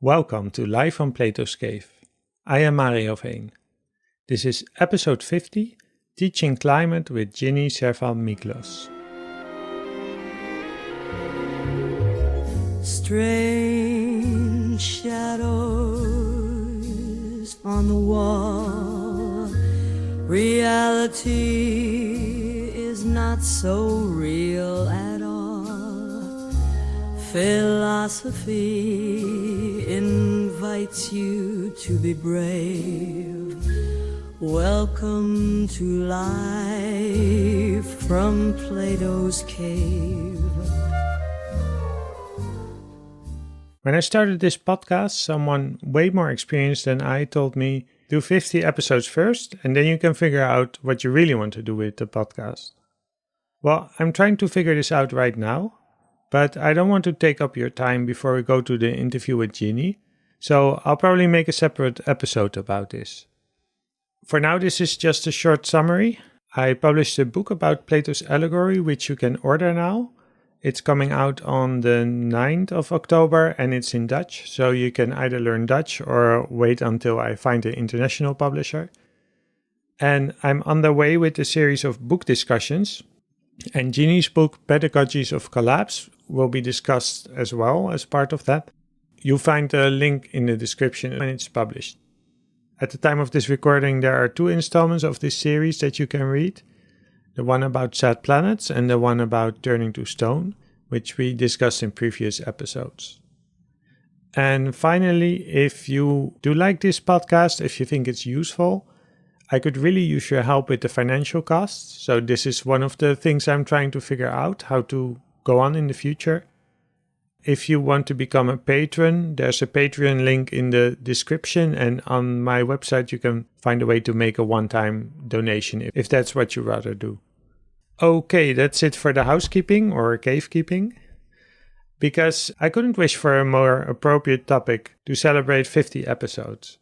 Welcome to Live from Plato's Cave. I am Mario Veen. This is episode 50, Teaching Climate with Ginie Servant-Miklos. Strange shadows on the wall. Reality is not so real at all. Philosophy invites you to be brave. Welcome to Life from Plato's Cave. When I started this podcast, someone way more experienced than I told me, do 50 episodes first, and then you can figure out what you really want to do with the podcast. Well, I'm trying to figure this out right now, but I don't want to take up your time before we go to the interview with Ginie, so I'll probably make a separate episode about this. For now, this is just a short summary. I published a book about Plato's allegory, which you can order now. It's coming out on the 9th of October and it's in Dutch, so you can either learn Dutch or wait until I find an international publisher. And I'm on the way with a series of book discussions, and Ginie's book Pedagogies of Collapse will be discussed as well as part of that. You'll find the link in the description when it's published. At the time of this recording, there are 2 installments of this series that you can read. The one about sad planets and the one about turning to stone, which we discussed in previous episodes. And finally, if you do like this podcast, if you think it's useful, I could really use your help with the financial costs. So this is one of the things I'm trying to figure out, how to go on in the future. If you want to become a patron, there's a Patreon link in the description, and on my website you can find a way to make a one-time donation if that's what you rather do. Okay, that's it for the housekeeping or cavekeeping. Because I couldn't wish for a more appropriate topic to celebrate 50 episodes.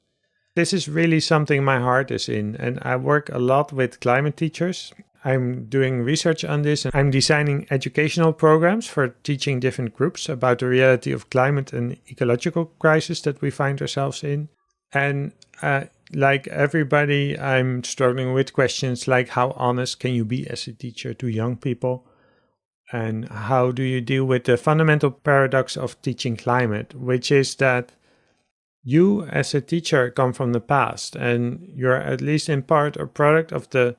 This is really something my heart is in, and I work a lot with climate teachers. I'm doing research on this, and I'm designing educational programs for teaching different groups about the reality of climate and ecological crisis that we find ourselves in. And like everybody, I'm struggling with questions like how honest can you be as a teacher to young people? And how do you deal with the fundamental paradox of teaching climate, which is that you as a teacher come from the past, and you're at least in part a product of the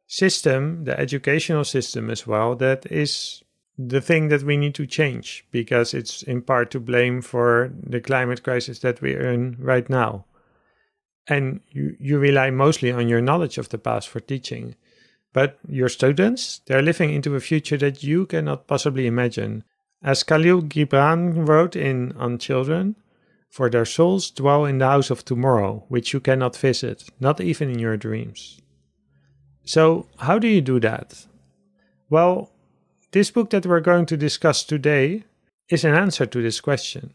system, the educational system as well, that is the thing that we need to change, because it's in part to blame for the climate crisis that we are in right now. And you rely mostly on your knowledge of the past for teaching. But your students, they're living into a future that you cannot possibly imagine. As Khalil Gibran wrote On Children, for their souls dwell in the house of tomorrow, which you cannot visit, not even in your dreams. So, how do you do that? Well, this book that we're going to discuss today is an answer to this question.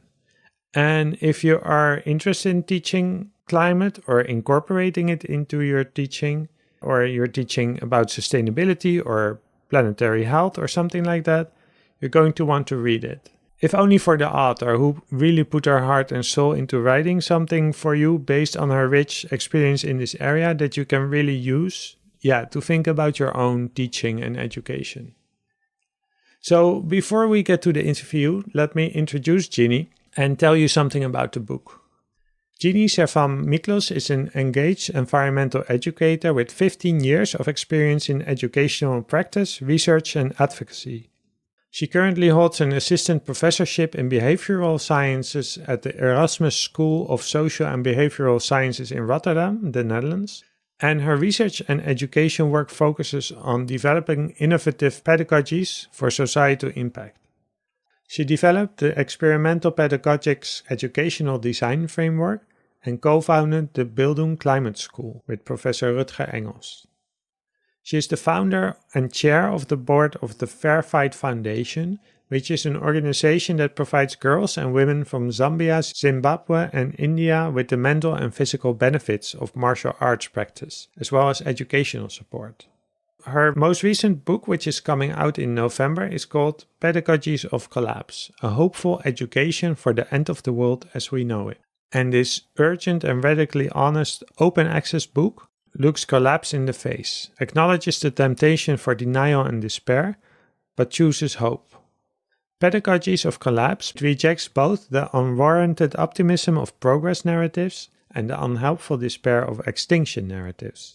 And if you are interested in teaching climate or incorporating it into your teaching, or you're teaching about sustainability or planetary health or something like that, you're going to want to read it. If only for the author who really put her heart and soul into writing something for you based on her rich experience in this area that you can really use, to think about your own teaching and education. So before we get to the interview, let me introduce Ginie and tell you something about the book. Ginie Servant-Miklos is an engaged environmental educator with 15 years of experience in educational practice, research and advocacy. She currently holds an assistant professorship in behavioral sciences at the Erasmus School of Social and Behavioral Sciences in Rotterdam, the Netherlands, and her research and education work focuses on developing innovative pedagogies for societal impact. She developed the experimental pedagogics educational design framework and co-founded the Bildung Climate School with Professor Rutger Engels. She is the founder and chair of the board of the Fair Fight Foundation, which is an organization that provides girls and women from Zambia, Zimbabwe and India with the mental and physical benefits of martial arts practice, as well as educational support. Her most recent book, which is coming out in November, is called Pedagogies of Collapse, a hopeful education for the end of the world as we know it. And this urgent and radically honest open access book looks collapse in the face, acknowledges the temptation for denial and despair, but chooses hope. Pedagogies of Collapse rejects both the unwarranted optimism of progress narratives and the unhelpful despair of extinction narratives.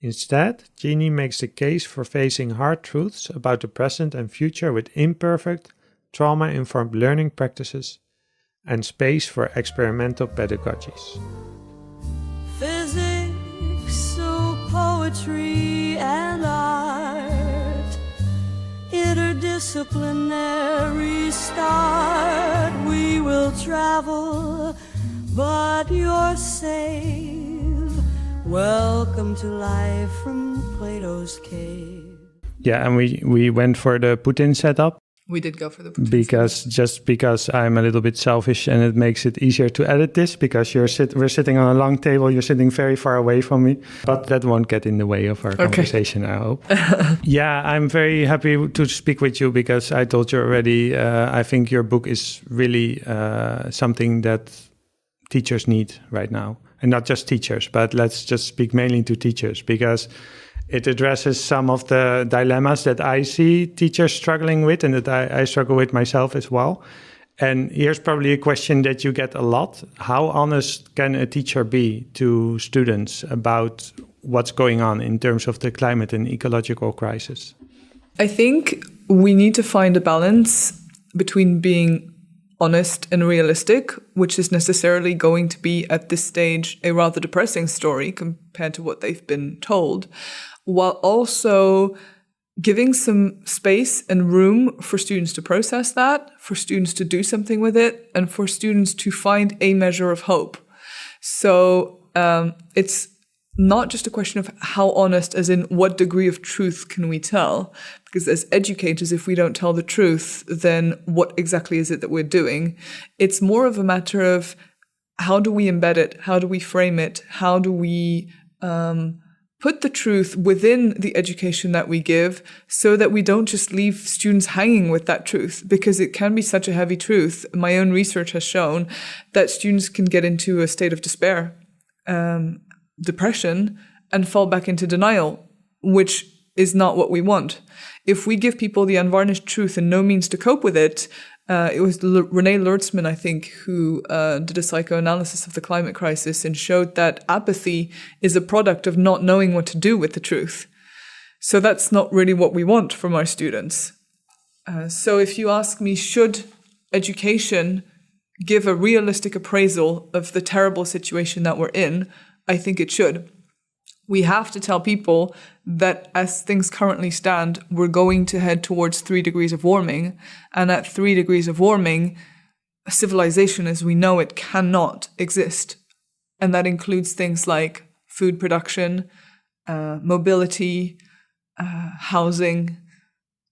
Instead, Ginie makes the case for facing hard truths about the present and future with imperfect, trauma-informed learning practices and space for experimental pedagogies. Physics, so poetry and art, interdisciplinary start. We will travel, but you're safe. Welcome to life from Plato's cave. Yeah, and we went for the put-in setup. We did go for the put-in because I'm a little bit selfish and it makes it easier to edit this because we're sitting on a long table, you're sitting very far away from me, but that won't get in the way of our conversation, I hope. Yeah, I'm very happy to speak with you because I told you already, I think your book is really something that teachers need right now. And not just teachers, but let's just speak mainly to teachers because it addresses some of the dilemmas that I see teachers struggling with and that I struggle with myself as well. And here's probably a question that you get a lot. How honest can a teacher be to students about what's going on in terms of the climate and ecological crisis? I think we need to find a balance between being honest and realistic, which is necessarily going to be at this stage a rather depressing story compared to what they've been told, while also giving some space and room for students to process that, for students to do something with it, and for students to find a measure of hope. So it's not just a question of how honest, as in what degree of truth can we tell? Because as educators, if we don't tell the truth, then what exactly is it that we're doing? It's more of a matter of how do we embed it? How do we frame it? How do we put the truth within the education that we give so that we don't just leave students hanging with that truth? Because it can be such a heavy truth. My own research has shown that students can get into a state of despair, depression, and fall back into denial, which is not what we want. If we give people the unvarnished truth and no means to cope with it, it was René Lertzman, I think, who did a psychoanalysis of the climate crisis and showed that apathy is a product of not knowing what to do with the truth. So that's not really what we want from our students. So if you ask me, should education give a realistic appraisal of the terrible situation that we're in? I think it should. We have to tell people that as things currently stand, we're going to head towards 3 degrees of warming. And at 3 degrees of warming, civilization as we know it cannot exist. And that includes things like food production, mobility, housing.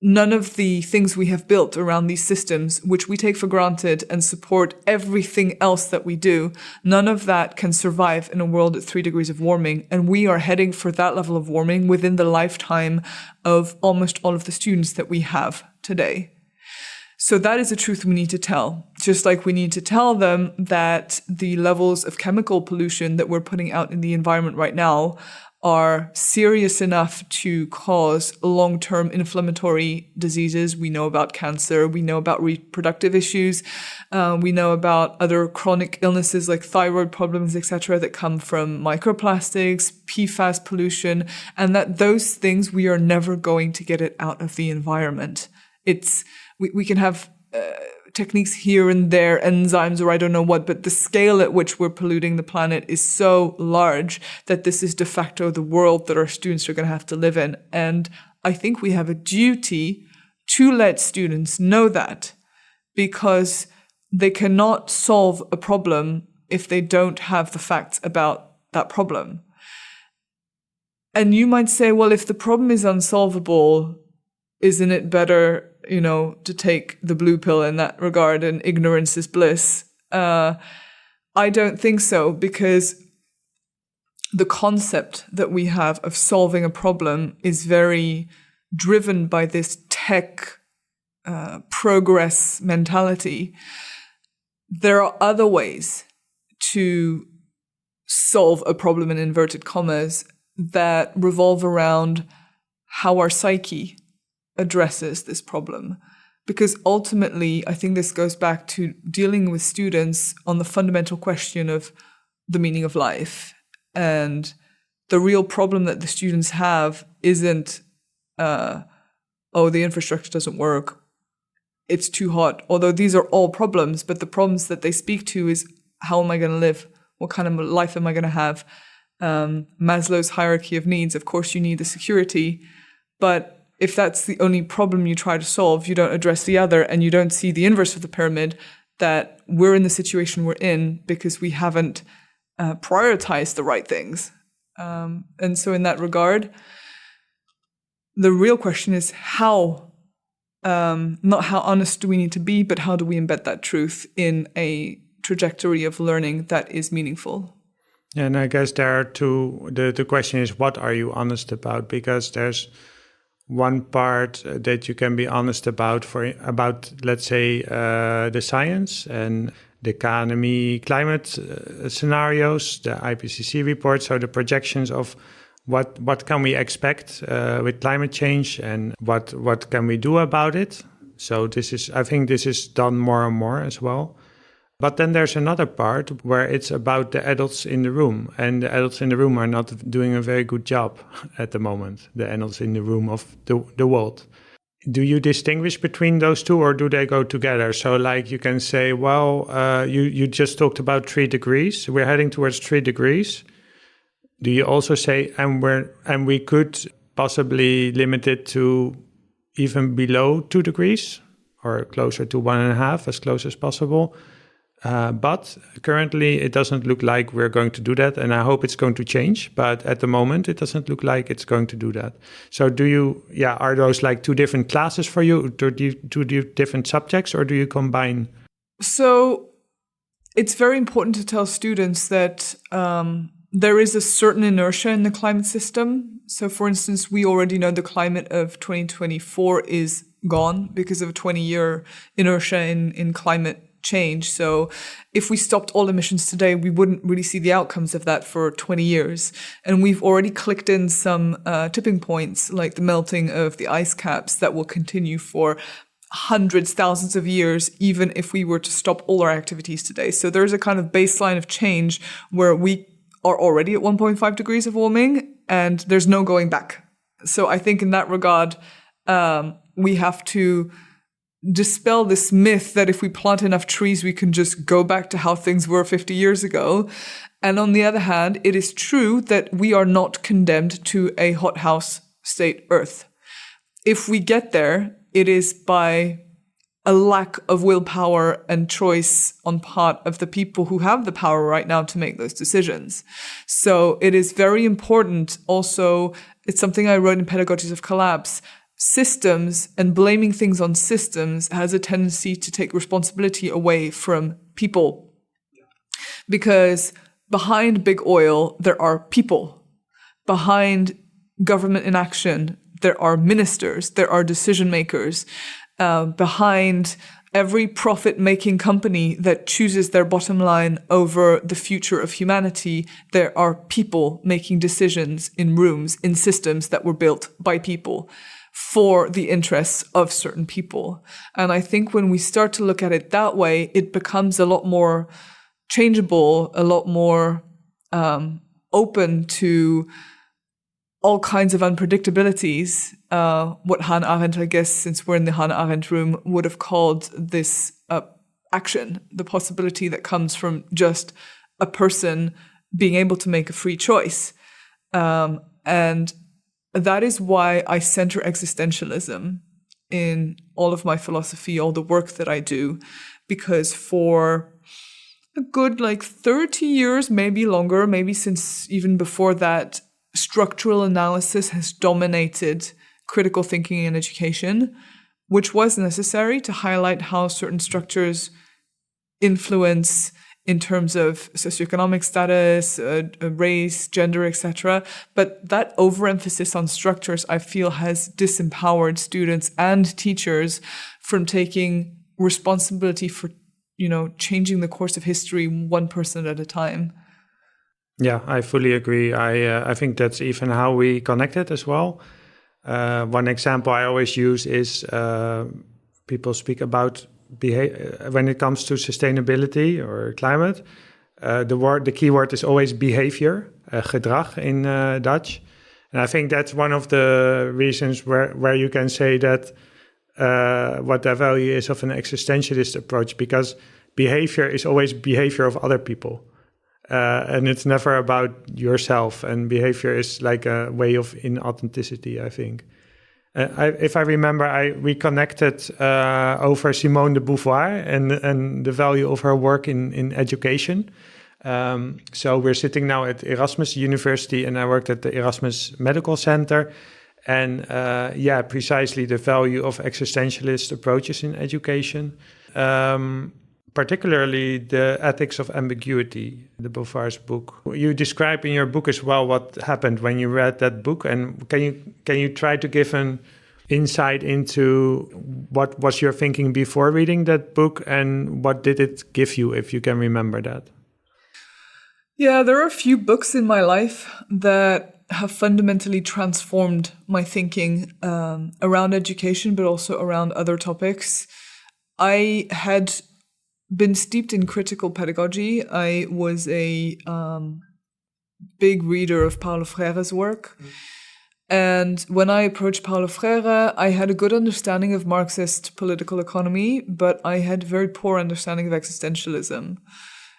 None of the things we have built around these systems, which we take for granted and support everything else that we do, none of that can survive in a world at 3 degrees of warming. And we are heading for that level of warming within the lifetime of almost all of the students that we have today. So that is a truth we need to tell. Just like we need to tell them that the levels of chemical pollution that we're putting out in the environment right now are serious enough to cause long-term inflammatory diseases. We know about cancer. We know about reproductive issues. We know about other chronic illnesses like thyroid problems, etc., that come from microplastics, PFAS pollution, and that those things, we are never going to get it out of the environment. We can have techniques here and there, enzymes or I don't know what, but the scale at which we're polluting the planet is so large that this is de facto the world that our students are going to have to live in. And I think we have a duty to let students know that, because they cannot solve a problem if they don't have the facts about that problem. And you might say, well, if the problem is unsolvable, isn't it better, to take the blue pill in that regard and ignorance is bliss? I don't think so, because the concept that we have of solving a problem is very driven by this tech progress mentality. There are other ways to solve a problem in inverted commas that revolve around how our psyche addresses this problem. Because ultimately, I think this goes back to dealing with students on the fundamental question of the meaning of life. And the real problem that the students have isn't, the infrastructure doesn't work, it's too hot. Although these are all problems, but the problems that they speak to is, how am I going to live? What kind of life am I going to have? Maslow's hierarchy of needs, of course you need the security, but if that's the only problem you try to solve, you don't address the other, and you don't see the inverse of the pyramid, that we're in the situation we're in because we haven't prioritized the right things. And so in that regard, the real question is how, not how honest do we need to be, but how do we embed that truth in a trajectory of learning that is meaningful? And I guess there are two, the question is, what are you honest about? Because there's one part that you can be honest about, let's say, the science and the economy, climate scenarios, the IPCC report, so the projections of what can we expect with climate change and what can we do about it. So I think this is done more and more as well. But then there's another part where it's about the adults in the room, and the adults in the room are not doing a very good job at the moment, the adults in the room of the world. Do you distinguish between those two, or do they go together? So like you can say, well, you just talked about 3 degrees. We're heading towards 3 degrees. Do you also say, and we could possibly limit it to even below 2 degrees or closer to 1.5, as close as possible? But currently it doesn't look like we're going to do that, and I hope it's going to change. But at the moment, it doesn't look like it's going to do that. So are those like 2 different classes for you, 2 different subjects, or do you combine? So it's very important to tell students that there is a certain inertia in the climate system. So for instance, we already know the climate of 2024 is gone because of a 20-year inertia in climate change. So if we stopped all emissions today, we wouldn't really see the outcomes of that for 20 years. And we've already clicked in some tipping points, like the melting of the ice caps, that will continue for hundreds, thousands of years, even if we were to stop all our activities today. So there's a kind of baseline of change where we are already at 1.5 degrees of warming, and there's no going back. So I think in that regard, we have to dispel this myth that if we plant enough trees, we can just go back to how things were 50 years ago. And on the other hand, it is true that we are not condemned to a hothouse state Earth. If we get there, it is by a lack of willpower and choice on part of the people who have the power right now to make those decisions. So it is very important also, it's something I wrote in Pedagogies of Collapse, systems and blaming things on systems has a tendency to take responsibility away from people. Because behind big oil, there are people. Behind government inaction, there are ministers, there are decision makers. Behind every profit-making company that chooses their bottom line over the future of humanity, there are people making decisions in rooms, in systems that were built by people for the interests of certain people. And I think when we start to look at it that way, it becomes a lot more changeable, a lot more open to all kinds of unpredictabilities. What Hannah Arendt, I guess, since we're in the Hannah Arendt room, would have called this action, the possibility that comes from just a person being able to make a free choice. And that is why I center existentialism in all of my philosophy, all the work that I do, because for a good 30 years, maybe longer, maybe since even before that, structural analysis has dominated critical thinking in education, which was necessary to highlight how certain structures influence in terms of socioeconomic status, race, gender, etc. But that overemphasis on structures, I feel, has disempowered students and teachers from taking responsibility for, changing the course of history one person at a time. Yeah, I fully agree. I think that's even how we connect it as well. One example I always use is people speak about when it comes to sustainability or climate. The key word is always behavior, gedrag in Dutch. And I think that's one of the reasons where you can say that what the value is of an existentialist approach, because behavior is always behavior of other people. And it's never about yourself. And behavior is like a way of inauthenticity, I think. If I remember, we connected over Simone de Beauvoir and the value of her work in education. So we're sitting now at Erasmus University, and I worked at the Erasmus Medical Center. And precisely the value of existentialist approaches in education. Particularly the ethics of ambiguity, the Beauvoir's book. You describe in your book as well what happened when you read that book, and can you try to give an insight into what was your thinking before reading that book, and what did it give you, if you can remember that? Yeah, there are a few books in my life that have fundamentally transformed my thinking around education, but also around other topics. I had been steeped in critical pedagogy. I was a big reader of Paulo Freire's work. And when I approached Paulo Freire, I had a good understanding of Marxist political economy, but I had very poor understanding of existentialism.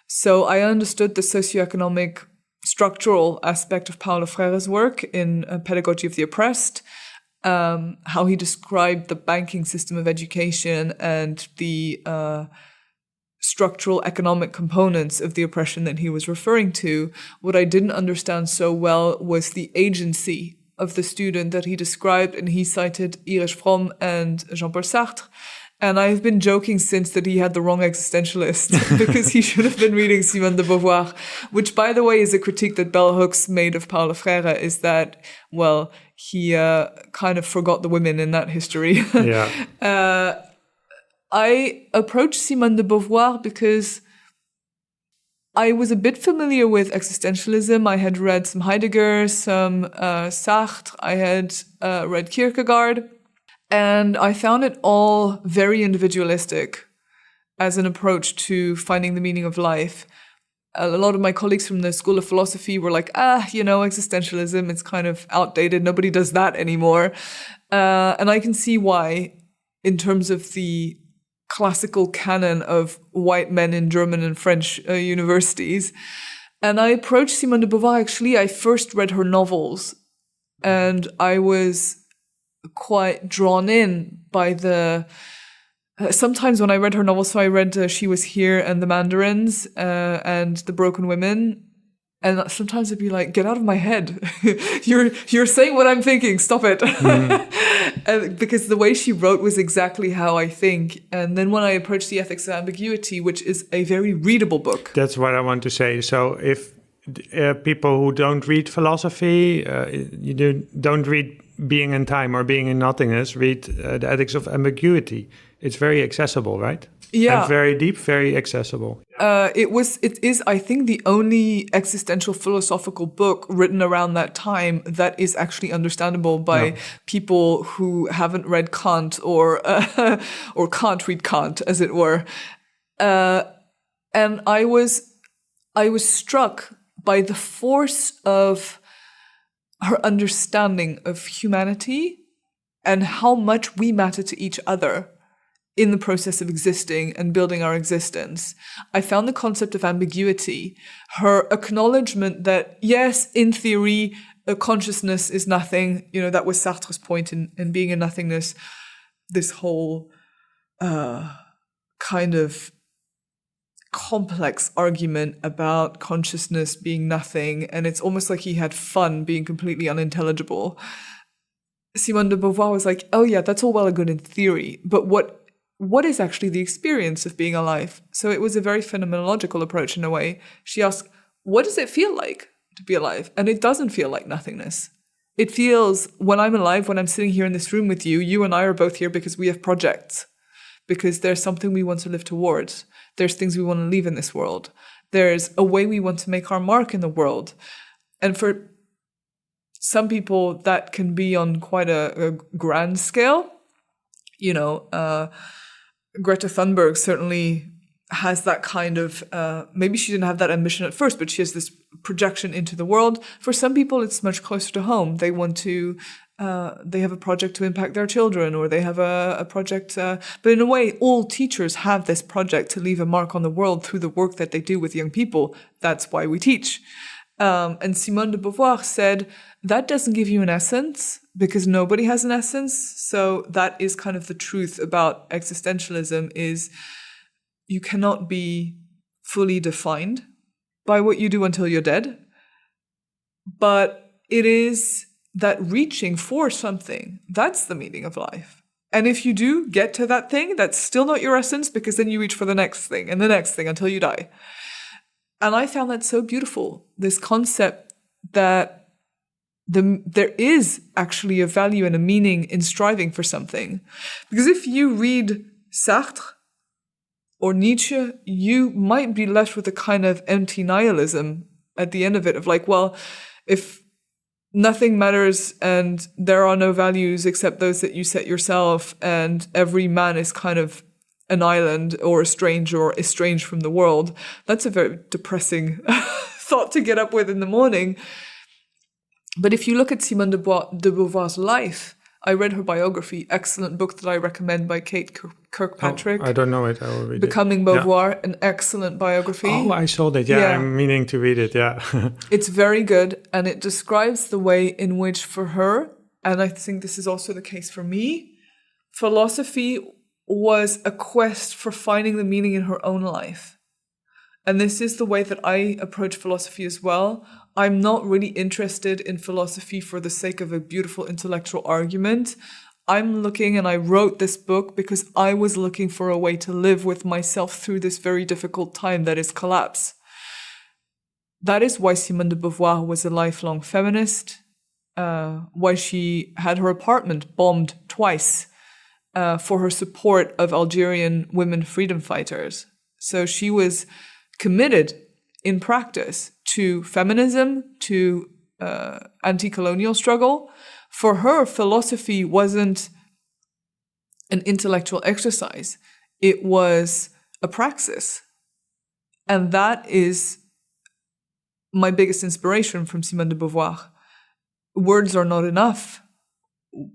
So I understood the socioeconomic structural aspect of Paulo Freire's work in Pedagogy of the Oppressed, how he described the banking system of education and the structural economic components of the oppression that he was referring to. What I didn't understand so well was the agency of the student that he described, and he cited Erich Fromm and Jean-Paul Sartre. And I've been joking since that he had the wrong existentialist because he should have been reading Simone de Beauvoir, which, by the way, is a critique that Bell Hooks made of Paulo Freire, is that, well, he kind of forgot the women in that history. Yeah. I approached Simone de Beauvoir because I was a bit familiar with existentialism. I had read some Heidegger, some Sartre. I had read Kierkegaard. And I found it all very individualistic as an approach to finding the meaning of life. A lot of my colleagues from the School of Philosophy were like, existentialism, it's kind of outdated. Nobody does that anymore. And I can see why, in terms of the classical canon of white men in German and French universities. And I approached Simone de Beauvoir. Actually, I first read her novels, and I was quite drawn in by the sometimes when I read her novels. So I read She Was Here and The Mandarins and The Broken Women, and sometimes I'd be like, get out of my head. you're saying what I'm thinking, stop it. Because the way she wrote was exactly how I think. And then when I approached The Ethics of Ambiguity, which is a very readable book, that's what I want to say. So if people who don't read philosophy, don't read Being in Time or Being in Nothingness, read The Ethics of Ambiguity. It's very accessible, right? Yeah. And very deep, very accessible. It is, I think, the only existential philosophical book written around that time that is actually understandable by people who haven't read Kant or can't read Kant, as it were. And I was struck by the force of her understanding of humanity and how much we matter to each other in the process of existing and building our existence. I found the concept of ambiguity, her acknowledgement that, yes, in theory, consciousness is nothing. That was Sartre's point in Being in Nothingness, this whole kind of complex argument about consciousness being nothing, and it's almost like he had fun being completely unintelligible. Simone de Beauvoir was like, oh yeah, that's all well and good in theory, but what what is actually the experience of being alive? So it was a very phenomenological approach in a way. She asked, what does it feel like to be alive? And it doesn't feel like nothingness. It feels, when I'm alive, when I'm sitting here in this room with you, you and I are both here because we have projects, because there's something we want to live towards. There's things we want to leave in this world. There's a way we want to make our mark in the world. And for some people, that can be on quite a grand scale. You know, Greta Thunberg certainly has that kind of, maybe she didn't have that ambition at first, but she has this projection into the world. For some people, it's much closer to home. They want to, they have a project to impact their children, or they have a project, but in a way, all teachers have this project to leave a mark on the world through the work that they do with young people. That's why we teach. And Simone de Beauvoir said, that doesn't give you an essence, because nobody has an essence. So that is kind of the truth about existentialism, is you cannot be fully defined by what you do until you're dead. But it is that reaching for something, that's the meaning of life. And if you do get to that thing, that's still not your essence, because then you reach for the next thing and the next thing until you die. And I found that so beautiful, this concept that there is actually a value and a meaning in striving for something. Because if you read Sartre or Nietzsche, you might be left with a kind of empty nihilism at the end of it, of like, well, if nothing matters and there are no values except those that you set yourself, and every man is kind of an island or a stranger or estranged from the world, that's a very depressing thought to get up with in the morning. But if you look at Simone de Beauvoir's life, I read her biography, excellent book that I recommend by Kate Kirkpatrick. Oh, I don't know it. I will read Becoming Beauvoir, an excellent biography. Oh, I saw that. Yeah, I'm meaning to read it. Yeah. It's very good. And it describes the way in which for her, and I think this is also the case for me, philosophy was a quest for finding the meaning in her own life. And this is the way that I approach philosophy as well. I'm not really interested in philosophy for the sake of a beautiful intellectual argument. I'm looking, and I wrote this book because I was looking for a way to live with myself through this very difficult time that is collapse. That is why Simone de Beauvoir was a lifelong feminist, why she had her apartment bombed twice for her support of Algerian women freedom fighters. So she was committed in practice to feminism, to anti-colonial struggle. For her, philosophy wasn't an intellectual exercise. It was a praxis. And that is my biggest inspiration from Simone de Beauvoir. Words are not enough.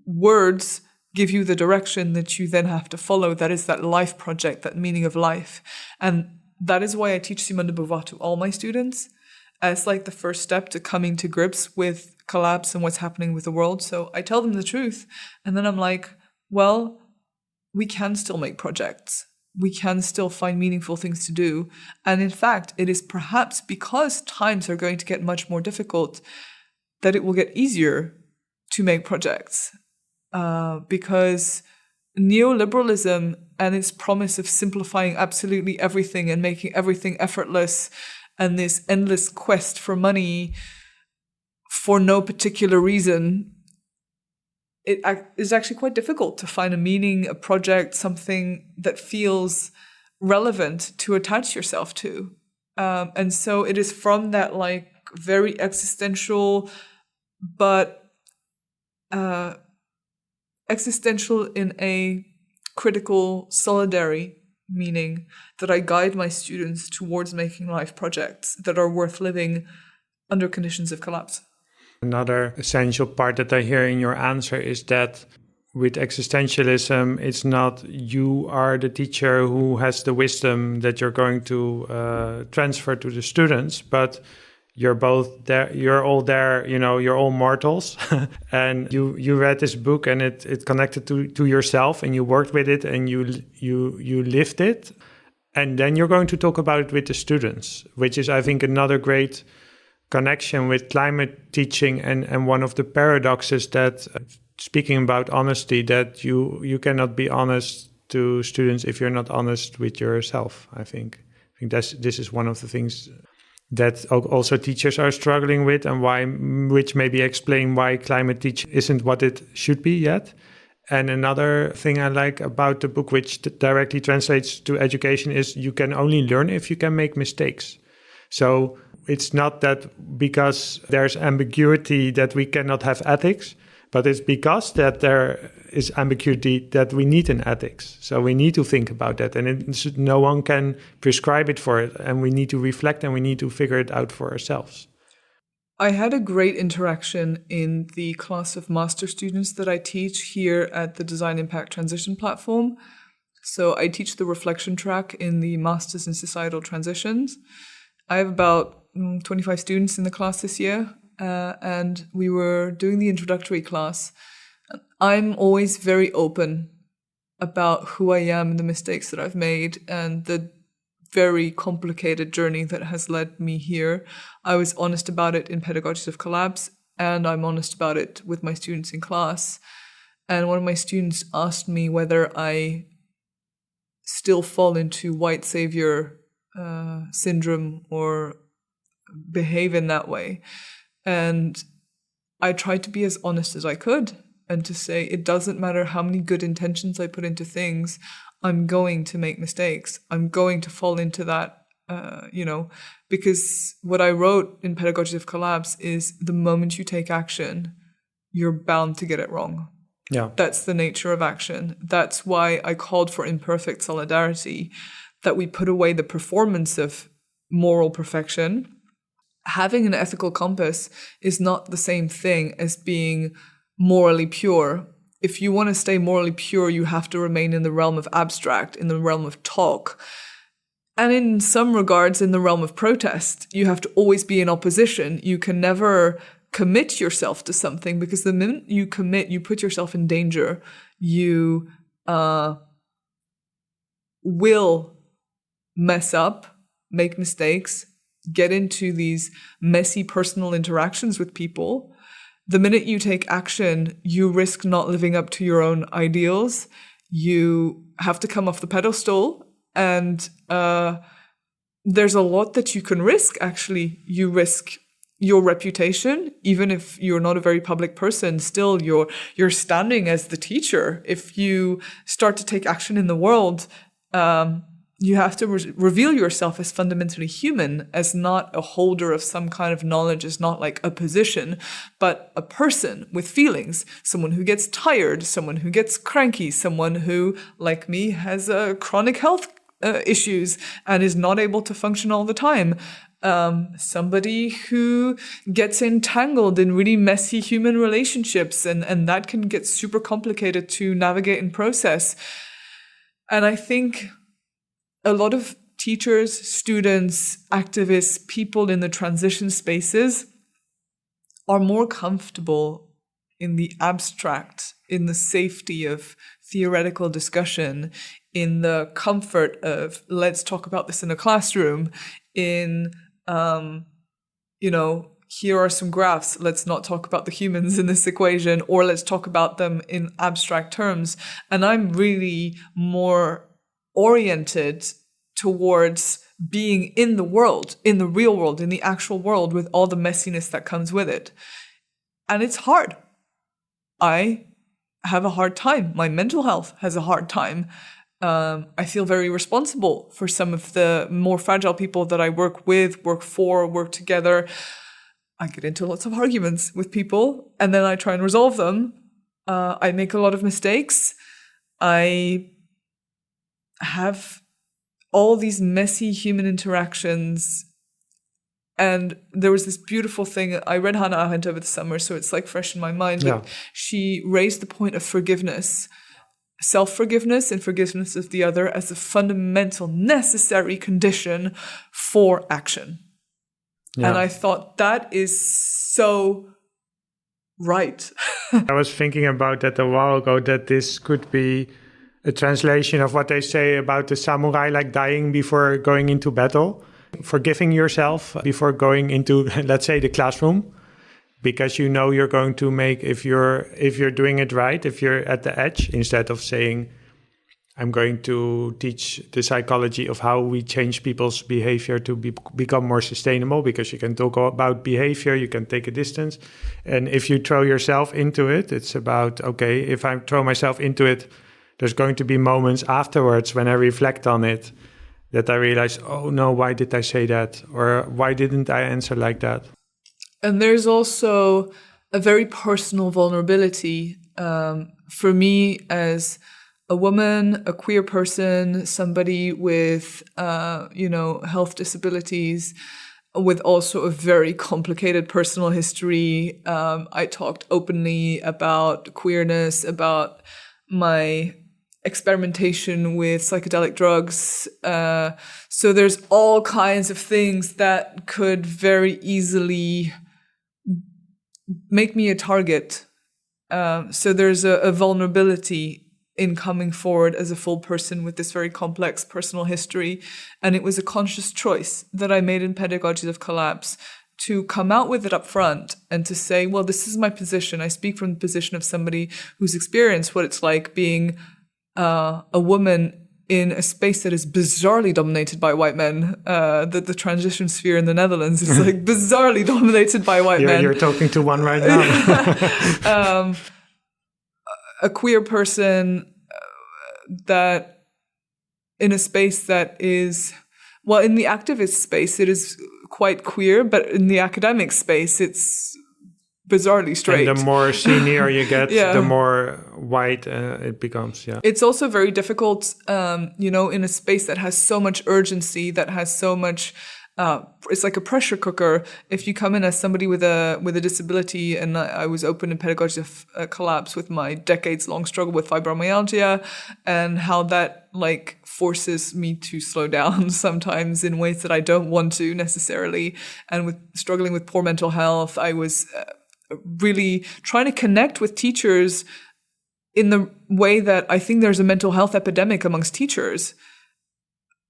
Words give you the direction that you then have to follow. That is that life project, that meaning of life. And that is why I teach Simone de Beauvoir to all my students, as like the first step to coming to grips with collapse and what's happening with the world. So I tell them the truth. And then I'm like, well, we can still make projects. We can still find meaningful things to do. And in fact, it is perhaps because times are going to get much more difficult that it will get easier to make projects. Because neoliberalism and its promise of simplifying absolutely everything and making everything effortless, and this endless quest for money for no particular reason, it is actually quite difficult to find a meaning, a project, something that feels relevant to attach yourself to. And so it is from that like very existential, but existential in a critical, solidary meaning that I guide my students towards making life projects that are worth living under conditions of collapse. Another essential part that I hear in your answer is that with existentialism, it's not you are the teacher who has the wisdom that you're going to transfer to the students, but you're both there, you're all there, you know, you're all mortals. And you read this book and it connected to yourself, and you worked with it and you lived it. And then you're going to talk about it with the students, which is, I think, another great connection with climate teaching and one of the paradoxes that, speaking about honesty, that you cannot be honest to students if you're not honest with yourself, I think. This is one of the things that also teachers are struggling with, and which maybe explain why climate teaching isn't what it should be yet. And another thing I like about the book, which directly translates to education, is you can only learn if you can make mistakes. So it's not that because there's ambiguity that we cannot have ethics, but it's because that there is ambiguity that we need an ethics. So we need to think about that, and no one can prescribe it for it, and we need to reflect and we need to figure it out for ourselves. I had a great interaction in the class of master students that I teach here at the Design Impact Transition platform. So I teach the reflection track in the Masters in Societal Transitions. I have about 25 students in the class this year, and we were doing the introductory class. I'm always very open about who I am and the mistakes that I've made and the very complicated journey that has led me here. I was honest about it in Pedagogies of Collapse, and I'm honest about it with my students in class. And one of my students asked me whether I still fall into white savior syndrome or behave in that way. And I tried to be as honest as I could and to say it doesn't matter how many good intentions I put into things, I'm going to make mistakes. I'm going to fall into that, because what I wrote in Pedagogies of Collapse is the moment you take action, you're bound to get it wrong. Yeah. That's the nature of action. That's why I called for imperfect solidarity, that we put away the performance of moral perfection. Having an ethical compass is not the same thing as being morally pure. If you want to stay morally pure, you have to remain in the realm of abstract, in the realm of talk. And in some regards, in the realm of protest, you have to always be in opposition. You can never commit yourself to something, because the minute you commit, you put yourself in danger. You will mess up, make mistakes, get into these messy personal interactions with people. The minute you take action, you risk not living up to your own ideals. You have to come off the pedestal, and there's a lot that you can risk, actually. You risk your reputation, even if you're not a very public person, still you're standing as the teacher. If you start to take action in the world, you have to reveal yourself as fundamentally human, as not a holder of some kind of knowledge, as not like a position, but a person with feelings, someone who gets tired, someone who gets cranky, someone who, like me, has chronic health issues and is not able to function all the time. Somebody who gets entangled in really messy human relationships, and that can get super complicated to navigate and process. And I think a lot of teachers, students, activists, people in the transition spaces are more comfortable in the abstract, in the safety of theoretical discussion, in the comfort of let's talk about this in a classroom, in, here are some graphs, let's not talk about the humans in this equation, or let's talk about them in abstract terms. And I'm really more oriented towards being in the world, in the real world, in the actual world, with all the messiness that comes with it. And it's hard. I have a hard time. My mental health has a hard time. I feel very responsible for some of the more fragile people that I work with, work for, work together. I get into lots of arguments with people, and then I try and resolve them. I make a lot of mistakes. I have all these messy human interactions. And there was this beautiful thing. I read Hannah Arendt over the summer, so it's like fresh in my mind. Yeah. But she raised the point of forgiveness, self-forgiveness and forgiveness of the other as a fundamental, necessary condition for action. Yeah. And I thought that is so right. I was thinking about that a while ago, that this could be a translation of what they say about the samurai, like dying before going into battle, forgiving yourself before going into, let's say, the classroom, because you know you're going to make, if you're doing it right, if you're at the edge, instead of saying, I'm going to teach the psychology of how we change people's behavior to become more sustainable, because you can talk about behavior, you can take a distance. And if you throw yourself into it, it's about, okay, if I throw myself into it, there's going to be moments afterwards when I reflect on it that I realize, oh no, why did I say that? Or why didn't I answer like that? And there's also a very personal vulnerability for me as a woman, a queer person, somebody with, health disabilities, with also a very complicated personal history. I talked openly about queerness, about my experimentation with psychedelic drugs. So there's all kinds of things that could very easily make me a target. So there's a vulnerability in coming forward as a full person with this very complex personal history. And it was a conscious choice that I made in Pedagogies of Collapse to come out with it up front and to say, well, this is my position. I speak from the position of somebody who's experienced what it's like being a woman in a space that is bizarrely dominated by white men. The transition sphere in the Netherlands is like bizarrely dominated by white men. You're talking to one right now. A queer person that in a space that is, well, in the activist space, it is quite queer, but in the academic space, it's bizarrely straight. And the more senior you get, the more white it becomes. Yeah. It's also very difficult, in a space that has so much urgency, that has so much, it's like a pressure cooker. If you come in as somebody with a disability, and I was open in Pedagogies of Collapse with my decades-long struggle with fibromyalgia, and how that forces me to slow down sometimes in ways that I don't want to necessarily, and with struggling with poor mental health, I was really trying to connect with teachers in the way that I think there's a mental health epidemic amongst teachers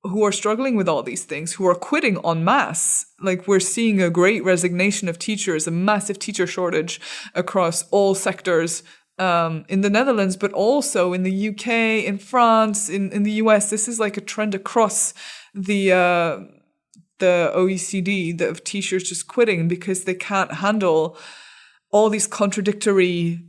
who are struggling with all these things, who are quitting en masse. We're seeing a great resignation of teachers, a massive teacher shortage across all sectors in the Netherlands, but also in the UK, in France, in the US. This is like a trend across the OECD of teachers just quitting because they can't handle all these contradictory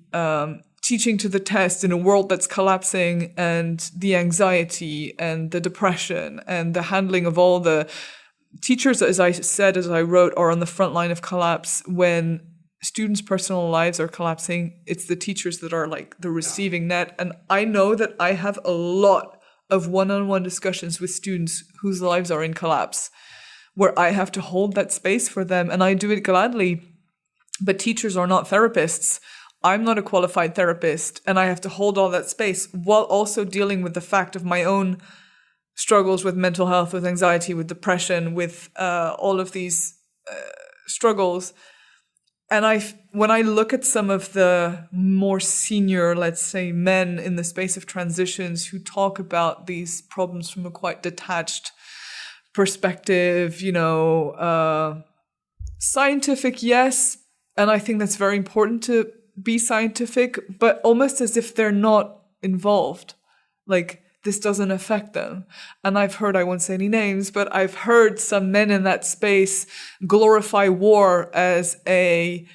teaching to the test in a world that's collapsing, and the anxiety and the depression and the handling of all the teachers, as I wrote, are on the front line of collapse. When students' personal lives are collapsing, it's the teachers that are the receiving net. And I know that I have a lot of one-on-one discussions with students whose lives are in collapse, where I have to hold that space for them, and I do it gladly. But teachers are not therapists. I'm not a qualified therapist, and I have to hold all that space while also dealing with the fact of my own struggles with mental health, with anxiety, with depression, with all of these struggles. And when I look at some of the more senior, let's say, men in the space of transitions who talk about these problems from a quite detached perspective, scientific, yes, and I think that's very important to be scientific, but almost as if they're not involved. This doesn't affect them. And I've heard, I won't say any names, but I've heard some men in that space glorify war as a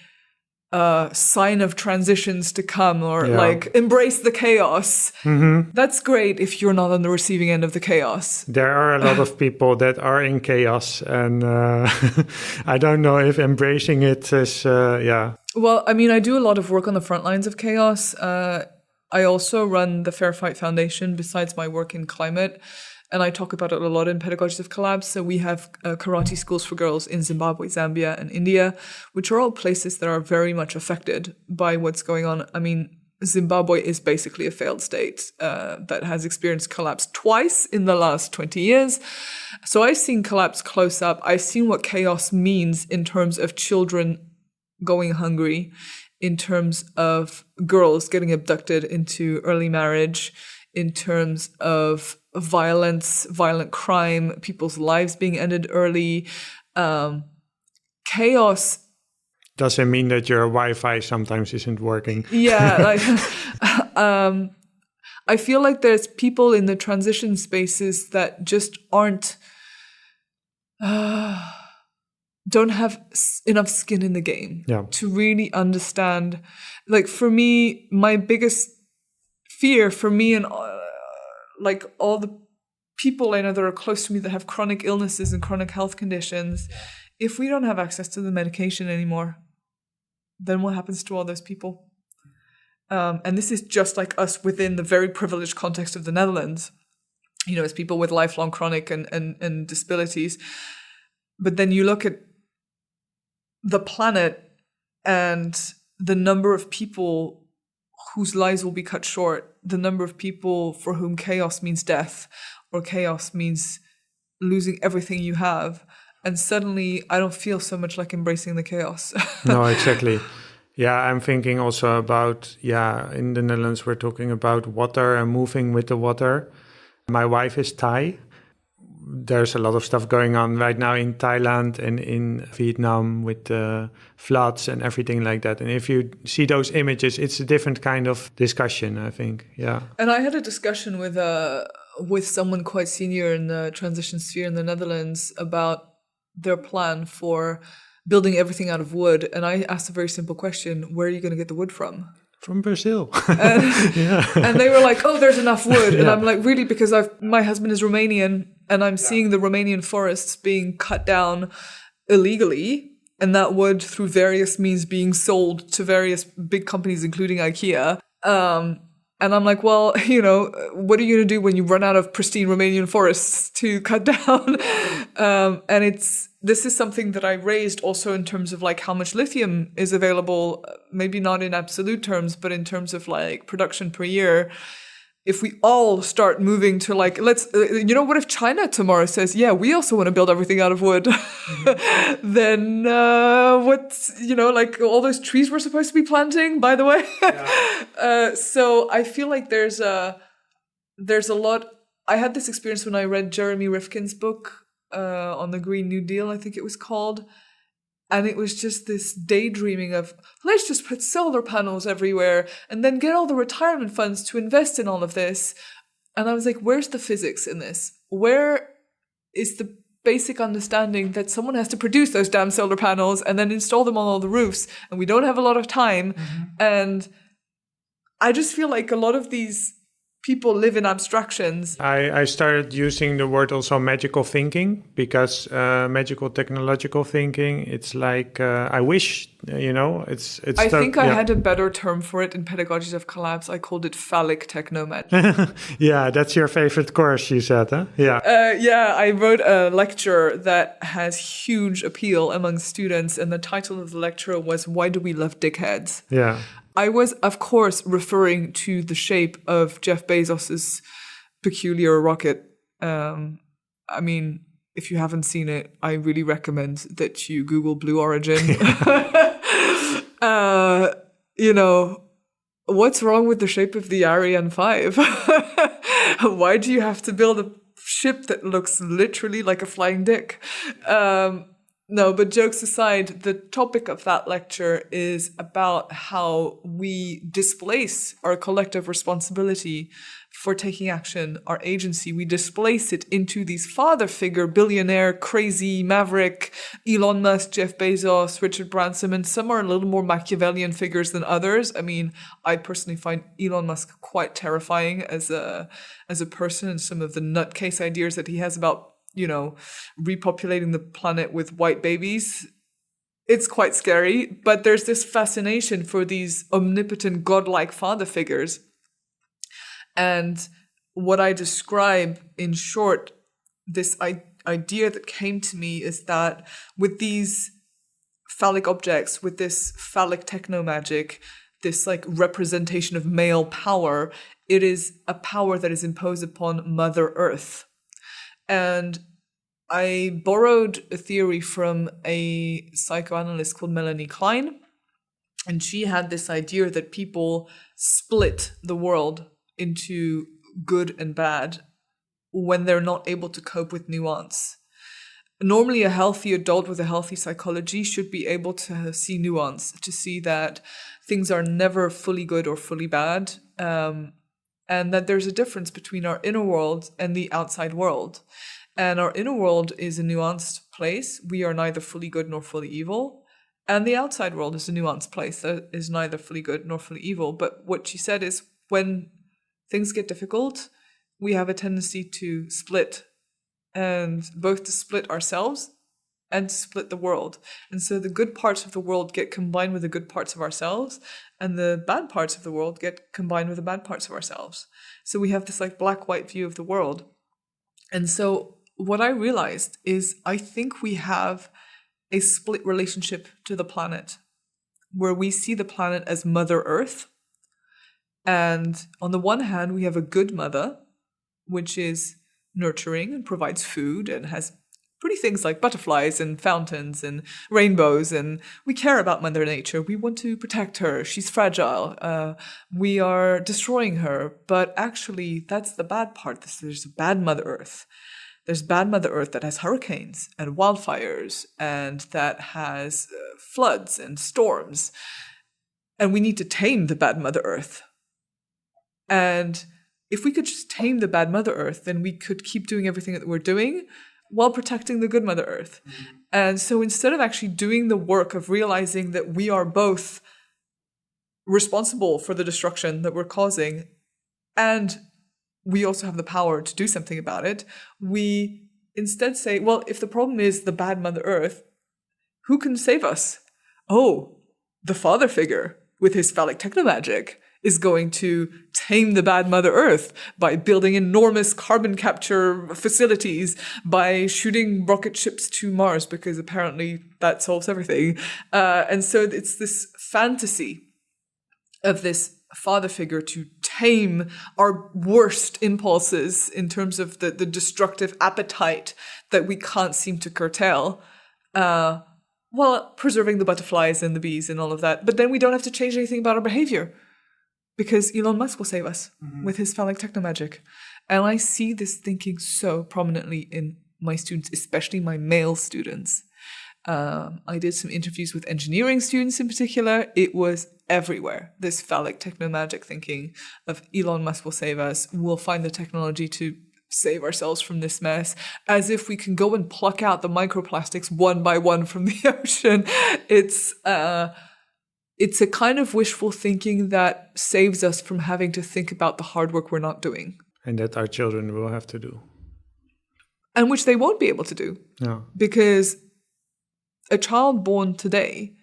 sign of transitions to come, or embrace the chaos. Mm-hmm. That's great if you're not on the receiving end of the chaos. There are a lot of people that are in chaos, and I don't know if embracing it is, Well, I do a lot of work on the front lines of chaos. I also run the Fair Fight Foundation besides my work in climate, and I talk about it a lot in Pedagogies of Collapse. So we have karate schools for girls in Zimbabwe, Zambia, and India, which are all places that are very much affected by what's going on. Zimbabwe is basically a failed state that has experienced collapse twice in the last 20 years. So I've seen collapse close up. I've seen what chaos means in terms of children going hungry, in terms of girls getting abducted into early marriage, in terms of violence, violent crime, people's lives being ended early. Chaos doesn't mean that your Wi-Fi sometimes isn't working. Yeah. I feel like there's people in the transition spaces that just aren't, don't have enough skin in the game to really understand. Like for me, my biggest fear for me and like all the people I know that are close to me that have chronic illnesses and chronic health conditions, if we don't have access to the medication anymore, then what happens to all those people? And this is just like us within the very privileged context of the Netherlands, you know, as people with lifelong chronic and disabilities. But then you look at the planet and the number of people whose lives will be cut short, the number of people for whom chaos means death or chaos means losing everything you have. And suddenly I don't feel so much like embracing the chaos. No, exactly. Yeah, I'm thinking also about, in the Netherlands, we're talking about water and moving with the water. My wife is Thai. There's a lot of stuff going on right now in Thailand and in Vietnam with the floods and everything like that. And if you see those images, it's a different kind of discussion, I think. Yeah. And I had a discussion with someone quite senior in the transition sphere in the Netherlands about their plan for building everything out of wood. And I asked a very simple question: where are you going to get the wood from? From Brazil. And they were like, oh, there's enough wood. And I'm like, really? Because my husband is Romanian and I'm seeing the Romanian forests being cut down illegally, and that wood through various means being sold to various big companies, including IKEA. And I'm like, well, you know, what are you going to do when you run out of pristine Romanian forests to cut down? And this is something that I raised also in terms of like how much lithium is available, maybe not in absolute terms, but in terms of like production per year. If we all start moving to like, what if China tomorrow says, yeah, we also want to build everything out of wood? Then like all those trees we're supposed to be planting, by the way. So I feel like there's a lot. I had this experience when I read Jeremy Rifkin's book on the Green New Deal, I think it was called. And it was just this daydreaming of, let's just put solar panels everywhere and then get all the retirement funds to invest in all of this. And I was like, where's the physics in this? Where is the basic understanding that someone has to produce those damn solar panels and then install them on all the roofs? And we don't have a lot of time. Mm-hmm. And I just feel like a lot of these people live in abstractions. I started using the word also magical thinking, because magical technological thinking, it's like, I wish, it's. I think I had a better term for it in Pedagogies of Collapse. I called it phallic technomagic. Yeah, that's your favorite course, you said, huh? Yeah. I wrote a lecture that has huge appeal among students, and the title of the lecture was "Why Do We Love Dickheads?" Yeah. I was, of course, referring to the shape of Jeff Bezos's peculiar rocket. I mean, if you haven't seen it, I really recommend that you Google Blue Origin. What's wrong with the shape of the Ariane 5? Why do you have to build a ship that looks literally like a flying dick? No, but jokes aside, the topic of that lecture is about how we displace our collective responsibility for taking action, our agency. We displace it into these father figure, billionaire, crazy, maverick, Elon Musk, Jeff Bezos, Richard Branson, and some are a little more Machiavellian figures than others. I mean, I personally find Elon Musk quite terrifying as a person, and some of the nutcase ideas that he has about repopulating the planet with white babies. It's quite scary, but there's this fascination for these omnipotent, godlike father figures. And what I describe in short, this idea that came to me is that with these phallic objects, with this phallic technomagic, this like representation of male power, it is a power that is imposed upon Mother Earth. And I borrowed a theory from a psychoanalyst called Melanie Klein, and she had this idea that people split the world into good and bad when they're not able to cope with nuance. Normally, a healthy adult with a healthy psychology should be able to see nuance, to see that things are never fully good or fully bad. and that there's a difference between our inner world and the outside world. And our inner world is a nuanced place. We are neither fully good nor fully evil. And the outside world is a nuanced place that is neither fully good nor fully evil. But what she said is when things get difficult, we have a tendency to split, and both to split ourselves and to split the world. And so the good parts of the world get combined with the good parts of ourselves, and the bad parts of the world get combined with the bad parts of ourselves. So we have this like black-white view of the world. And so what I realized is I think we have a split relationship to the planet, where we see the planet as Mother Earth. And on the one hand, we have a good mother, which is nurturing and provides food and has pretty things like butterflies and fountains and rainbows. And we care about Mother Nature. We want to protect her. She's fragile. We are destroying her. But actually, that's the bad part. There's a bad Mother Earth. There's bad Mother Earth that has hurricanes and wildfires and that has floods and storms. And we need to tame the bad Mother Earth. And if we could just tame the bad Mother Earth, then we could keep doing everything that we're doing while protecting the good Mother Earth. Mm-hmm. And so instead of actually doing the work of realizing that we are both responsible for the destruction that we're causing, and we also have the power to do something about it, we instead say, well, if the problem is the bad Mother Earth, who can save us? Oh, the father figure with his phallic technomagic is going to tame the bad Mother Earth by building enormous carbon capture facilities, by shooting rocket ships to Mars, because apparently that solves everything. And so it's this fantasy of this father figure to tame our worst impulses in terms of the destructive appetite that we can't seem to curtail, while preserving the butterflies and the bees and all of that. But then we don't have to change anything about our behavior, because Elon Musk will save us with his phallic technomagic. And I see this thinking so prominently in my students, especially my male students. I did some interviews with engineering students in particular. It was everywhere, this phallic technomagic thinking of Elon Musk will save us. We'll find the technology to save ourselves from this mess, as if we can go and pluck out the microplastics one by one from the ocean. It's a kind of wishful thinking that saves us from having to think about the hard work we're not doing. And that our children will have to do. And which they won't be able to do. No. Because a child born today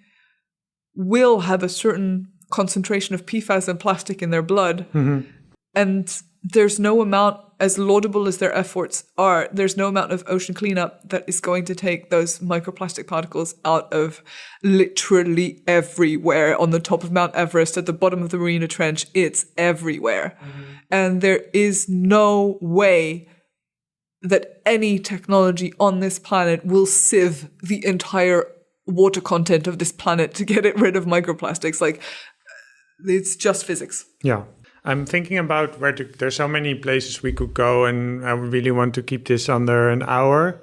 will have a certain concentration of PFAS and plastic in their blood. Mm-hmm. And there's no amount, as laudable as their efforts are, there's no amount of ocean cleanup that is going to take those microplastic particles out of literally everywhere. On the top of Mount Everest, at the bottom of the Mariana Trench, it's everywhere. Mm-hmm. And there is no way that any technology on this planet will sieve the entire water content of this planet to get it rid of microplastics. Like, it's just physics. Yeah. I'm thinking about there's so many places we could go, and I really want to keep this under an hour.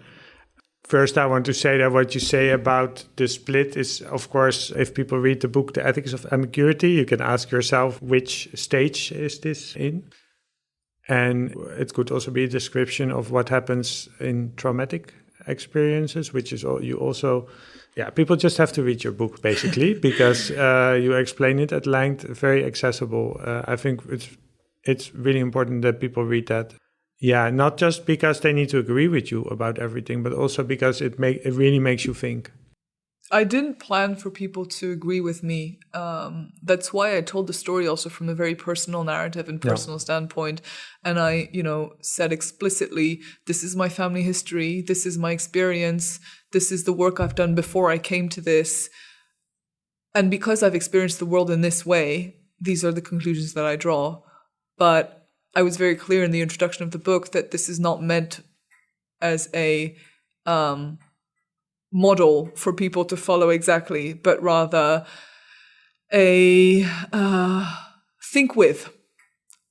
First, I want to say that what you say about the split is, of course, if people read the book, The Ethics of Ambiguity, you can ask yourself, which stage is this in? And it could also be a description of what happens in traumatic experiences, which is you also... Yeah, people just have to read your book, basically, because you explain it at length, very accessible. I think it's really important that people read that. Yeah, not just because they need to agree with you about everything, but also because it really makes you think. I didn't plan for people to agree with me. That's why I told the story also from a very personal narrative and personal standpoint. And I, said explicitly, this is my family history. This is my experience. This is the work I've done before I came to this. And because I've experienced the world in this way, these are the conclusions that I draw. But I was very clear in the introduction of the book that this is not meant as a model for people to follow exactly, but rather a think with.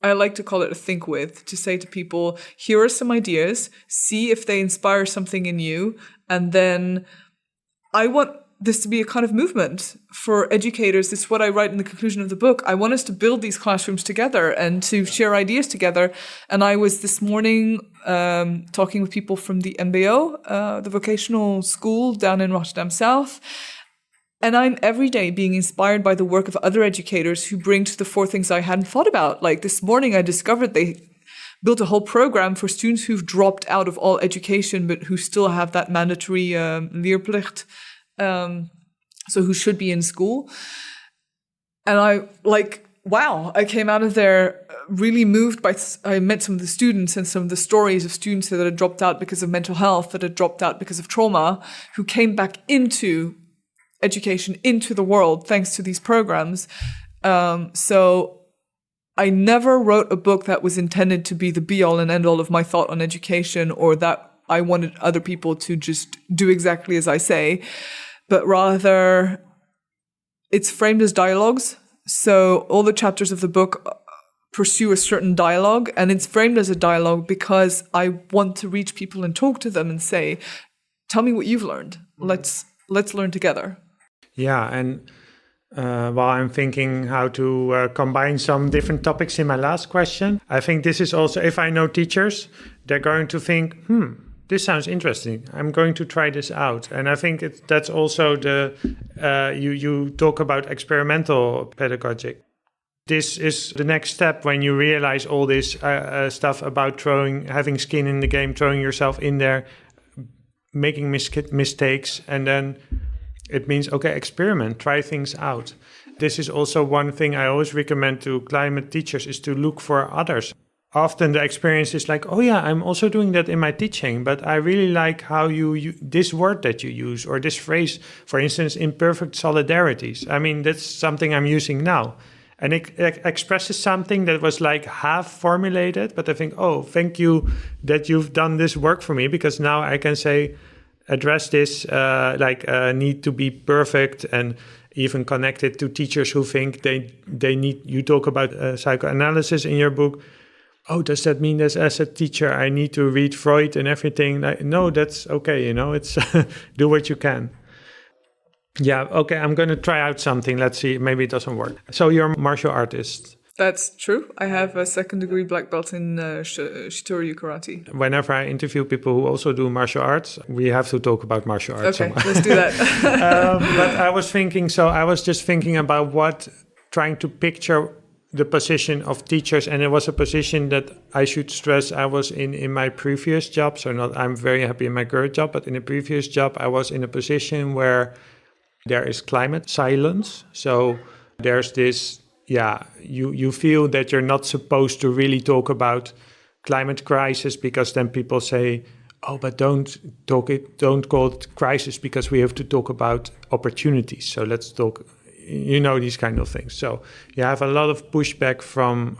I like to call it a think with, to say to people, here are some ideas, see if they inspire something in you, and then I want this to be a kind of movement for educators. This is what I write in the conclusion of the book. I want us to build these classrooms together and to share ideas together. And I was this morning talking with people from the MBO, the vocational school down in Rotterdam South. And I'm every day being inspired by the work of other educators who bring to the fore things I hadn't thought about. Like this morning, I discovered they built a whole program for students who've dropped out of all education, but who still have that mandatory leerplicht, so who should be in school. And I came out of there really moved by, I met some of the students and some of the stories of students that had dropped out because of mental health, that had dropped out because of trauma, who came back into education, into the world, thanks to these programs. So I never wrote a book that was intended to be the be-all and end-all of my thought on education, or that I wanted other people to just do exactly as I say, but rather it's framed as dialogues. So all the chapters of the book pursue a certain dialogue, and it's framed as a dialogue because I want to reach people and talk to them and say, tell me what you've learned. Let's learn together. Yeah, and while I'm thinking how to combine some different topics in my last question, I think this is also, if I know teachers, they're going to think, this sounds interesting. I'm going to try this out. And I think that's also you talk about experimental pedagogy. This is the next step when you realize all this stuff about having skin in the game, throwing yourself in there, making mistakes, and then it means, okay, experiment, try things out. This is also one thing I always recommend to climate teachers, is to look for others. Often the experience is like, oh yeah, I'm also doing that in my teaching, but I really like how you this word that you use, or this phrase, for instance, imperfect solidarities. I mean, that's something I'm using now. And it expresses something that was like half formulated, but I think, oh, thank you that you've done this work for me, because now I can say, address this need to be perfect, and even connected to teachers who think they need. You talk about psychoanalysis in your book. Oh, does that mean that as a teacher I need to read Freud and everything? No, that's okay. It's do what you can. Yeah, okay. I'm going to try out something. Let's see. Maybe it doesn't work. So you're a martial artist. That's true. I have a second-degree black belt in Shitoryu karate. Whenever I interview people who also do martial arts, we have to talk about martial arts. Okay, let's do that. But I was just thinking about trying to picture the position of teachers, and it was a position that I should stress I was in my previous job. So I'm very happy in my current job, but in a previous job, I was in a position where there is climate silence. So there's this. Yeah, you feel that you're not supposed to really talk about climate crisis, because then people say, oh, but don't call it crisis, because we have to talk about opportunities. So let's talk, these kind of things. So you have a lot of pushback from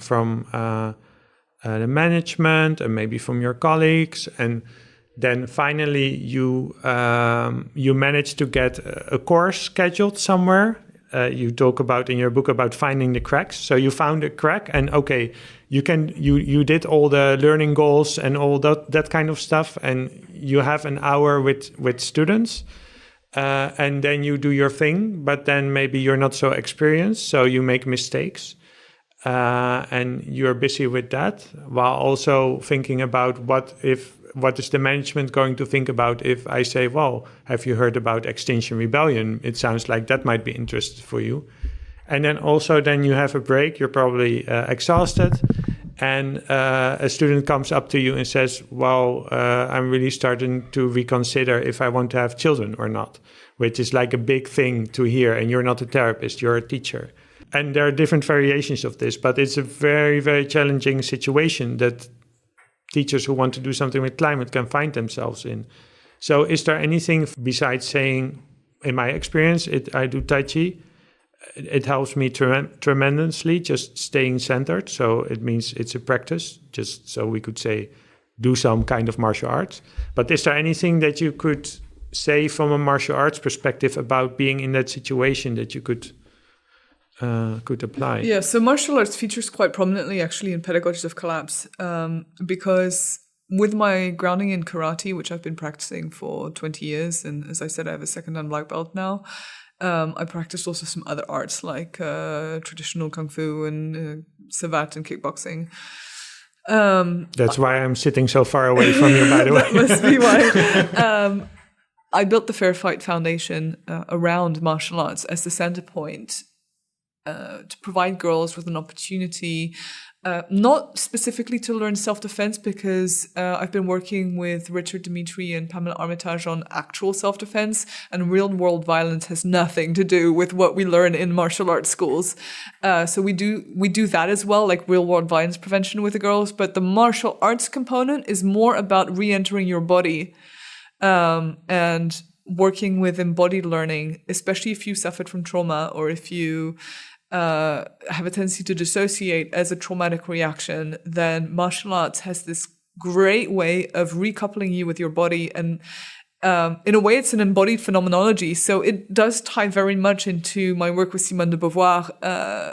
the management and maybe from your colleagues, and then finally you manage to get a course scheduled somewhere. You talk about in your book about finding the cracks. So you found a crack, and okay, you did all the learning goals and all that kind of stuff, and you have an hour with students, and then you do your thing. But then maybe you're not so experienced, so you make mistakes, and you're busy with that, while also thinking about what is the management going to think about if I say, well, have you heard about Extinction Rebellion? It sounds like that might be interesting for you. And then you have a break, you're probably exhausted, and a student comes up to you and says, well, I'm really starting to reconsider if I want to have children or not, which is like a big thing to hear, and you're not a therapist, you're a teacher. And there are different variations of this, but it's a very, very challenging situation that teachers who want to do something with climate can find themselves in. So is there anything besides saying, in my experience, I do Tai Chi, it helps me tremendously, just staying centered. So it means it's a practice, just so we could say, do some kind of martial arts. But is there anything that you could say from a martial arts perspective about being in that situation that you could apply? Yeah, so martial arts features quite prominently actually in Pedagogies of Collapse, because with my grounding in karate, which I've been practicing for 20 years, and as I said, I have a second dan black belt now, I practiced also some other arts like traditional kung fu and savate and kickboxing. That's why I'm sitting so far away from you, by the way. That must be why. I built the Fair Fight Foundation around martial arts as the center point to provide girls with an opportunity, not specifically to learn self-defense, because I've been working with Richard Dimitri and Pamela Armitage on actual self-defense, and real-world violence has nothing to do with what we learn in martial arts schools. So we do that as well, like real-world violence prevention with the girls, but the martial arts component is more about re-entering your body. And working with embodied learning, especially if you suffered from trauma or if you have a tendency to dissociate as a traumatic reaction, then martial arts has this great way of recoupling you with your body. And in a way, it's an embodied phenomenology. So it does tie very much into my work with Simone de Beauvoir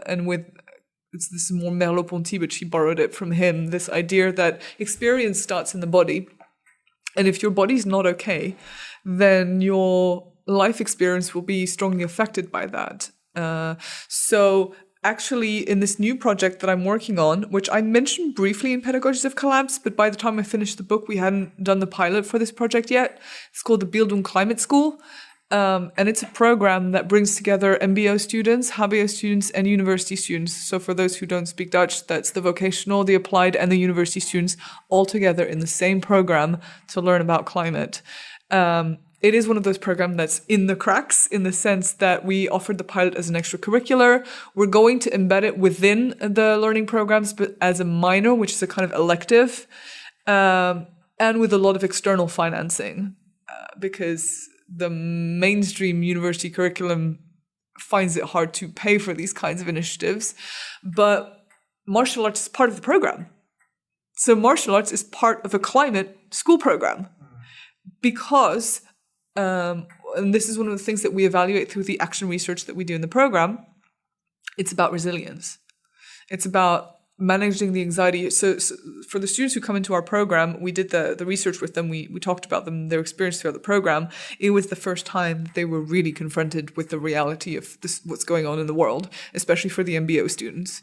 and with this is more Merleau-Ponty, but she borrowed it from him, this idea that experience starts in the body. And if your body's not okay, then your life experience will be strongly affected by that. So actually, in this new project that I'm working on, which I mentioned briefly in Pedagogies of Collapse, but by the time I finished the book, we hadn't done the pilot for this project yet. It's called the Bildung Climate School. And it's a program that brings together MBO students, HBO students, and university students. So for those who don't speak Dutch, that's the vocational, the applied, and the university students all together in the same program to learn about climate. It is one of those programs that's in the cracks in the sense that we offered the pilot as an extracurricular. We're going to embed it within the learning programs, but as a minor, which is a kind of elective, and with a lot of external financing, because the mainstream university curriculum finds it hard to pay for these kinds of initiatives. But martial arts is part of the program. So martial arts is part of a climate school program because, and this is one of the things that we evaluate through the action research that we do in the program, it's about resilience. It's about managing the anxiety. So for the students who come into our program, we did the research with them. We talked about them, their experience throughout the program. It was the first time they were really confronted with the reality of what's going on in the world, especially for the MBO students.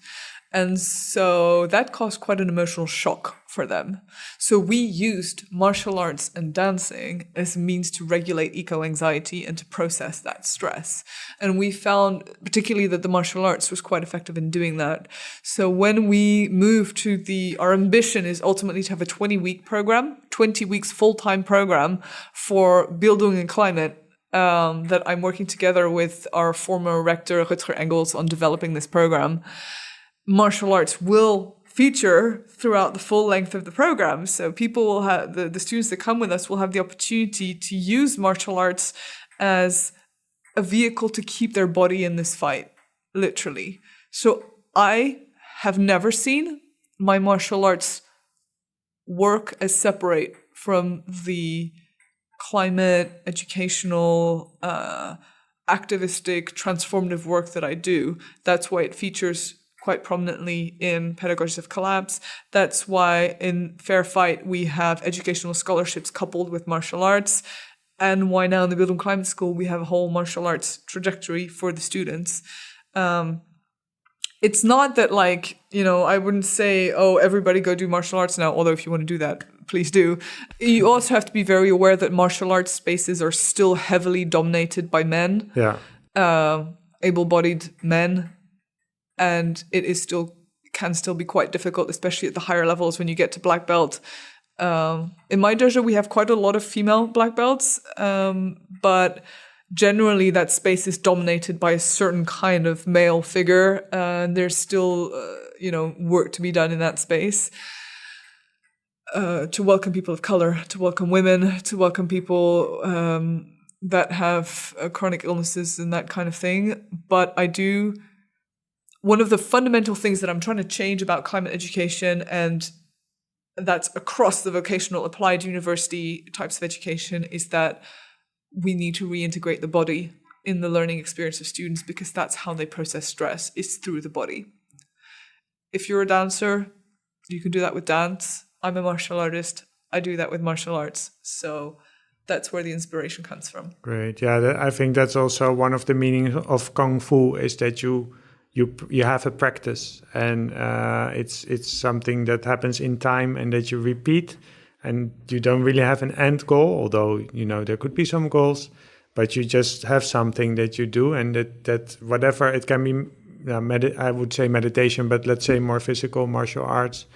And so that caused quite an emotional shock for them. So we used martial arts and dancing as a means to regulate eco-anxiety and to process that stress. And we found particularly that the martial arts was quite effective in doing that. So when we moved to our ambition is ultimately to have a 20-week program, 20 weeks full-time program for Bildung and climate, that I'm working together with our former rector, Rutger Engels, on developing this program. Martial arts will feature throughout the full length of the program. So people will have, the students that come with us will have the opportunity to use martial arts as a vehicle to keep their body in this fight, literally. So I have never seen my martial arts work as separate from the climate, educational, activistic, transformative work that I do. That's why it features quite prominently in Pedagogies of Collapse. That's why in Fair Fight we have educational scholarships coupled with martial arts, and why now in the Bildung Climate School we have a whole martial arts trajectory for the students. It's not that I wouldn't say, oh, everybody go do martial arts now, although if you want to do that, please do. You also have to be very aware that martial arts spaces are still heavily dominated by men, able-bodied men. And it can still be quite difficult, especially at the higher levels when you get to black belt. In my dojo, we have quite a lot of female black belts, but generally that space is dominated by a certain kind of male figure. There's still, work to be done in that space. To welcome people of color, to welcome women, to welcome people that have chronic illnesses and that kind of thing. But one of the fundamental things that I'm trying to change about climate education, and that's across the vocational applied university types of education, is that we need to reintegrate the body in the learning experience of students, because that's how they process stress, is through the body. If you're a dancer, you can do that with dance. I'm a martial artist. I do that with martial arts. So that's where the inspiration comes from. Great. Yeah, I think that's also one of the meanings of Kung Fu is that you have a practice, and it's something that happens in time and that you repeat, and you don't really have an end goal, although, there could be some goals, but you just have something that you do, and that whatever, it can be, I would say meditation, but let's say more physical martial arts.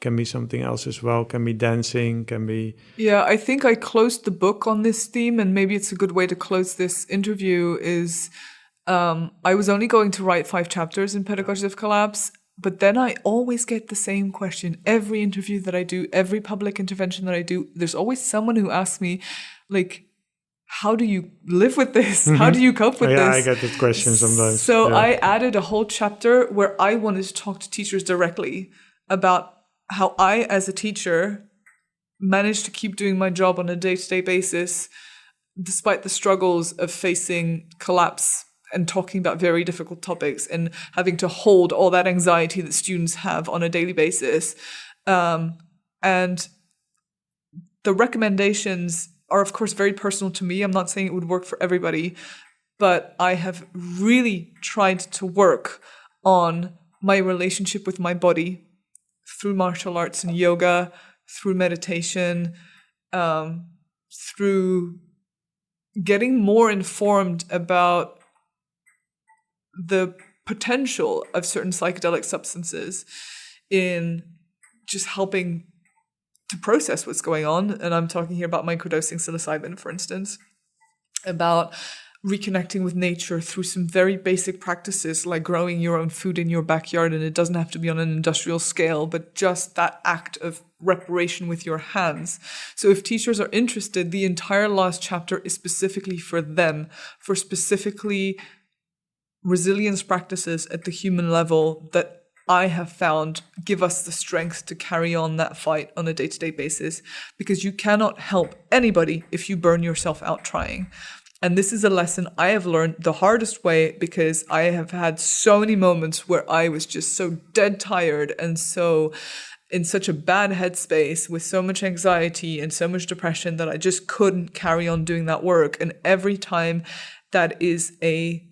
Can be something else as well. Can be dancing, can be... Yeah, I think I closed the book on this theme, and maybe it's a good way to close this interview is I was only going to write 5 chapters in Pedagogies of Collapse, but then I always get the same question. Every interview that I do, every public intervention that I do, there's always someone who asks me, like, how do you live with this? Mm-hmm. How do you cope with this? Yeah, I get that question sometimes. So I added a whole chapter where I wanted to talk to teachers directly about how I, as a teacher, managed to keep doing my job on a day-to-day basis, despite the struggles of facing collapse and talking about very difficult topics and having to hold all that anxiety that students have on a daily basis. And the recommendations are, of course, very personal to me. I'm not saying it would work for everybody, but I have really tried to work on my relationship with my body through martial arts and yoga, through meditation, through getting more informed about the potential of certain psychedelic substances in just helping to process what's going on. And I'm talking here about microdosing psilocybin, for instance, about reconnecting with nature through some very basic practices like growing your own food in your backyard. And it doesn't have to be on an industrial scale, but just that act of reparation with your hands. So if teachers are interested, the entire last chapter is specifically for them, for specifically resilience practices at the human level that I have found give us the strength to carry on that fight on a day-to-day basis, because you cannot help anybody if you burn yourself out trying. And this is a lesson I have learned the hardest way, because I have had so many moments where I was just so dead tired and so in such a bad headspace with so much anxiety and so much depression that I just couldn't carry on doing that work. And every time that is a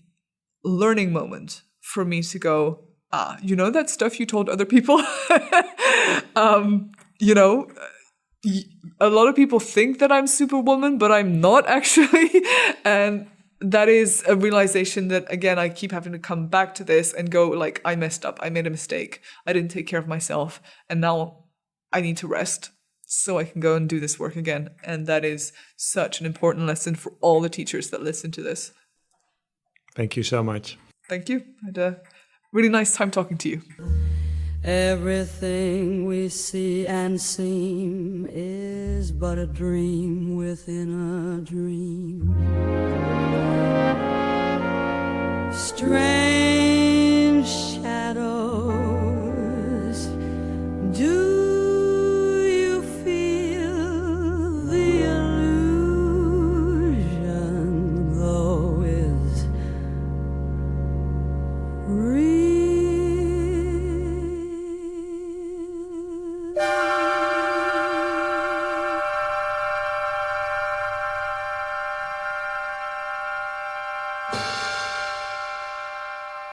learning moment for me to go, that stuff you told other people, a lot of people think that I'm Superwoman, but I'm not actually. And that is a realization that, again, I keep having to come back to this and go like, I messed up. I made a mistake. I didn't take care of myself. And now I need to rest so I can go and do this work again. And that is such an important lesson for all the teachers that listen to this. Thank you so much. Thank you. I had a really nice time talking to you. Everything we see and seem is but a dream within a dream. Strange